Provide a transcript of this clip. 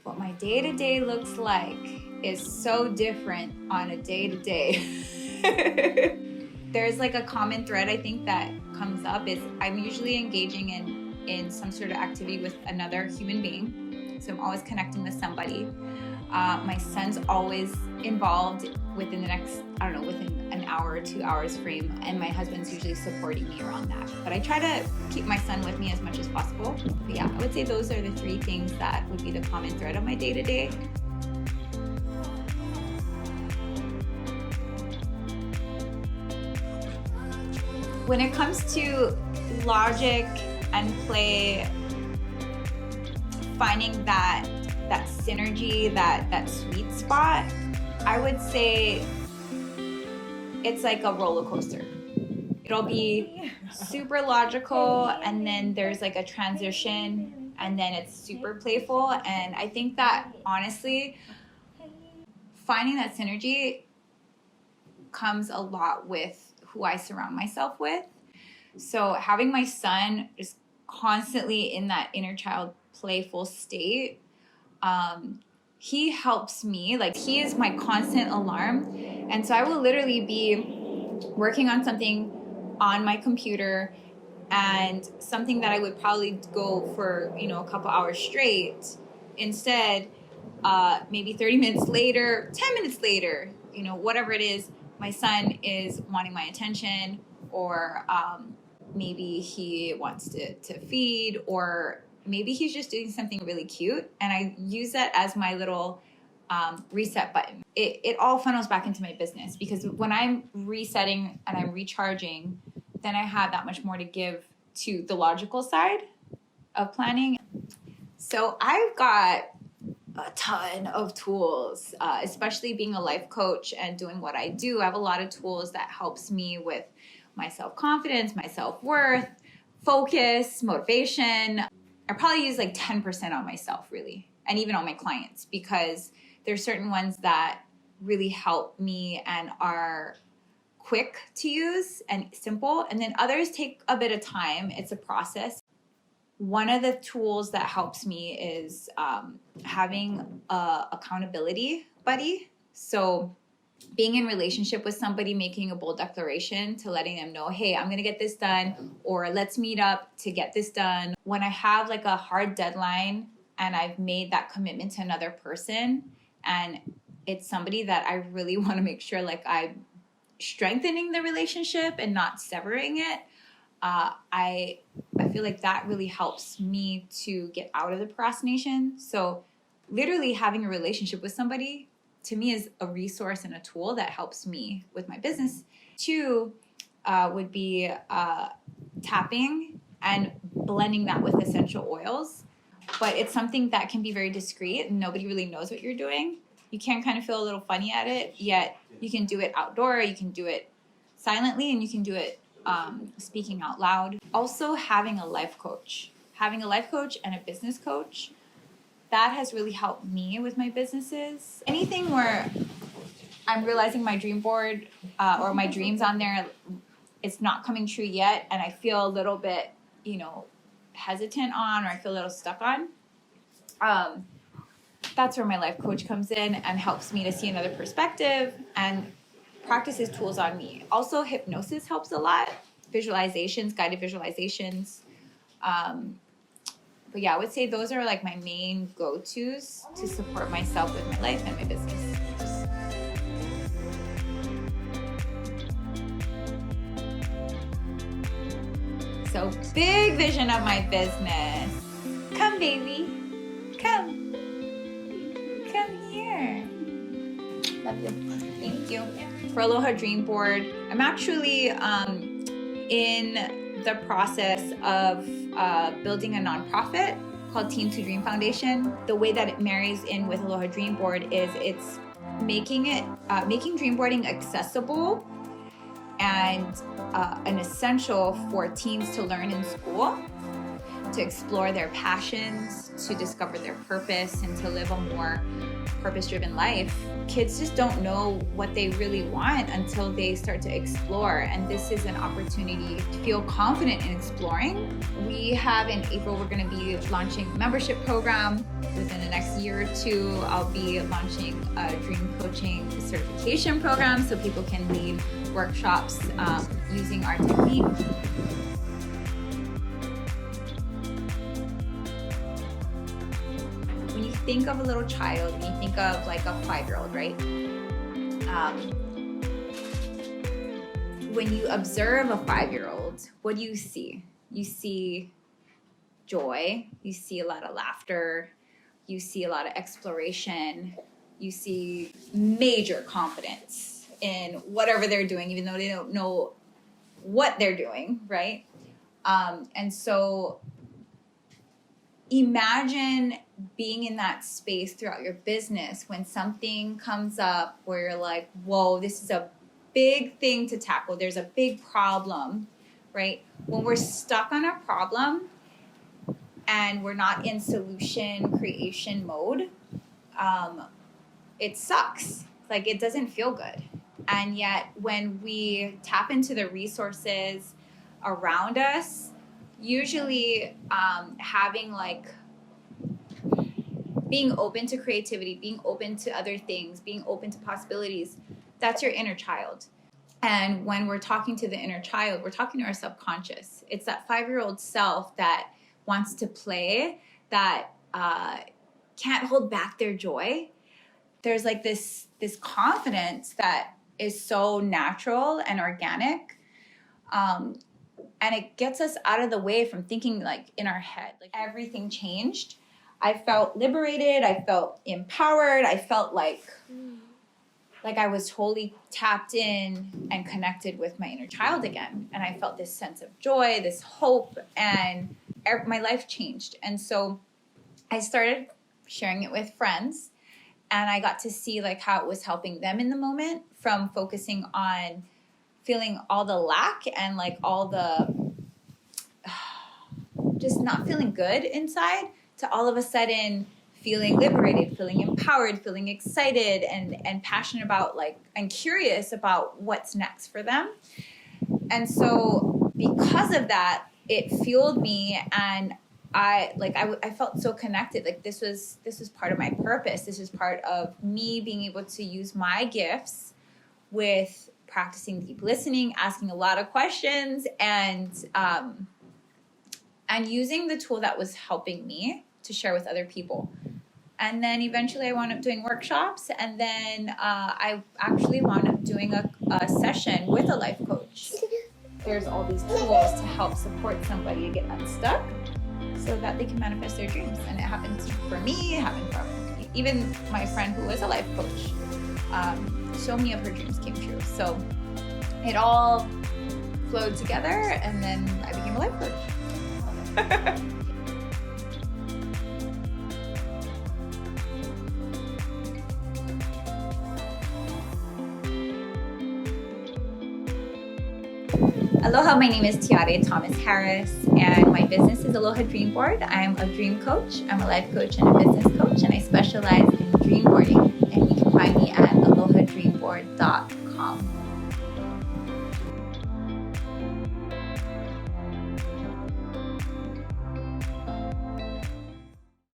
what my day-to-day looks like is so different on a day-to-day. There's like a common thread I think that comes up is I'm usually engaging in some sort of activity with another human being. So I'm always connecting with somebody. My son's always involved within the next, within an hour or 2 hours frame. And my husband's usually supporting me around that. But I try to keep my son with me as much as possible. But yeah, I would say those are the three things that would be the common thread of my day-to-day. When it comes to logic and play, finding that synergy, that sweet spot, I would say it's like a roller coaster. It'll be super logical, and then there's like a transition, and then it's super playful. And I think that honestly, finding that synergy comes a lot with who I surround myself with. So having my son is constantly in that inner child playful state, he helps me. Like, he is my constant alarm. And so I will literally be working on something on my computer, and something that I would probably go for, a couple hours straight. Instead, maybe 30 minutes later, 10 minutes later, whatever it is, my son is wanting my attention, or maybe he wants to feed, or maybe he's just doing something really cute. And I use that as my little reset button. It all funnels back into my business, because when I'm resetting and I'm recharging, then I have that much more to give to the logical side of planning. So I've got a ton of tools, especially being a life coach and doing what I do. I have a lot of tools that helps me with my self-confidence, my self-worth, focus, motivation. I probably use like 10% on myself, really, and even on my clients, because there's certain ones that really help me and are quick to use and simple, and then others take a bit of time. It's a process. One of the tools that helps me is having a accountability buddy. So being in relationship with somebody, making a bold declaration to letting them know, hey, I'm going to get this done, or let's meet up to get this done. When I have like a hard deadline and I've made that commitment to another person, and it's somebody that I really want to make sure like I'm strengthening the relationship and not severing it, I feel like that really helps me to get out of the procrastination. So literally having a relationship with somebody, to me, is a resource and a tool that helps me with my business. 2 would be tapping and blending that with essential oils. But it's something that can be very discreet and nobody really knows what you're doing. You can kind of feel a little funny at it, yet you can do it outdoor, you can do it silently, and you can do it speaking out loud. Also, having a life coach and a business coach, that has really helped me with my businesses. Anything where I'm realizing my dream board or my dreams on there, it's not coming true yet, and I feel a little bit, hesitant on, or I feel a little stuck on, that's where my life coach comes in and helps me to see another perspective and practices tools on me. Also, hypnosis helps a lot. Visualizations, guided visualizations. But yeah, I would say those are like my main go-tos to support myself with my life and my business. So, big vision of my business. Come, baby. Come here. Love you. Thank you. For Aloha Dreamboard, I'm actually in the process of building a nonprofit called Team to Dream Foundation. The way that it marries in with Aloha Dreamboard is it's making dreamboarding accessible and an essential for teens to learn in school, to explore their passions, to discover their purpose, and to live a more purpose-driven life. Kids just don't know what they really want until they start to explore, and this is an opportunity to feel confident in exploring. We have in April, we're going to be launching a membership program. Within the next year or two, I'll be launching a dream coaching certification program so people can lead workshops using our technique. When you think of a little child, when you think of like a 5-year-old, right? When you observe a 5-year-old, what do you see? You see joy, you see a lot of laughter, you see a lot of exploration, you see major confidence in whatever they're doing, even though they don't know what they're doing, right? And so imagine being in that space throughout your business when something comes up where you're like, whoa, this is a big thing to tackle. There's a big problem, right? When we're stuck on a problem and we're not in solution creation mode, it sucks. Like, it doesn't feel good. And yet when we tap into the resources around us, usually having like being open to creativity, being open to other things, being open to possibilities, that's your inner child. And when we're talking to the inner child, we're talking to our subconscious. It's that 5-year-old self that wants to play, that can't hold back their joy. There's like this confidence that is so natural and organic. And it gets us out of the way from thinking like in our head. Like, everything changed. I felt liberated. I felt empowered. I felt like I was totally tapped in and connected with my inner child again. And I felt this sense of joy, this hope, and my life changed. And so I started sharing it with friends, and I got to see like how it was helping them in the moment, from focusing on feeling all the lack and like all the just not feeling good inside, to all of a sudden feeling liberated, feeling empowered, feeling excited and passionate about like, and curious about what's next for them. And so because of that, it fueled me, and I felt so connected. Like, this was part of my purpose. This is part of me being able to use my gifts with practicing deep listening, asking a lot of questions, and using the tool that was helping me to share with other people. And then eventually I wound up doing workshops, and then I actually wound up doing a session with a life coach. There's all these tools to help support somebody to get unstuck so that they can manifest their dreams. And it happened for me, it happened for even my friend who was a life coach. So many of her dreams came true. So it all flowed together, and then I became a life coach. Aloha, my name is Tiare Thomas Harris, and my business is Aloha Dreamboard. I'm a dream coach, I'm a life coach, and a business coach, and I specialize in dreamboarding. And you can find me at alohadreamboard.com.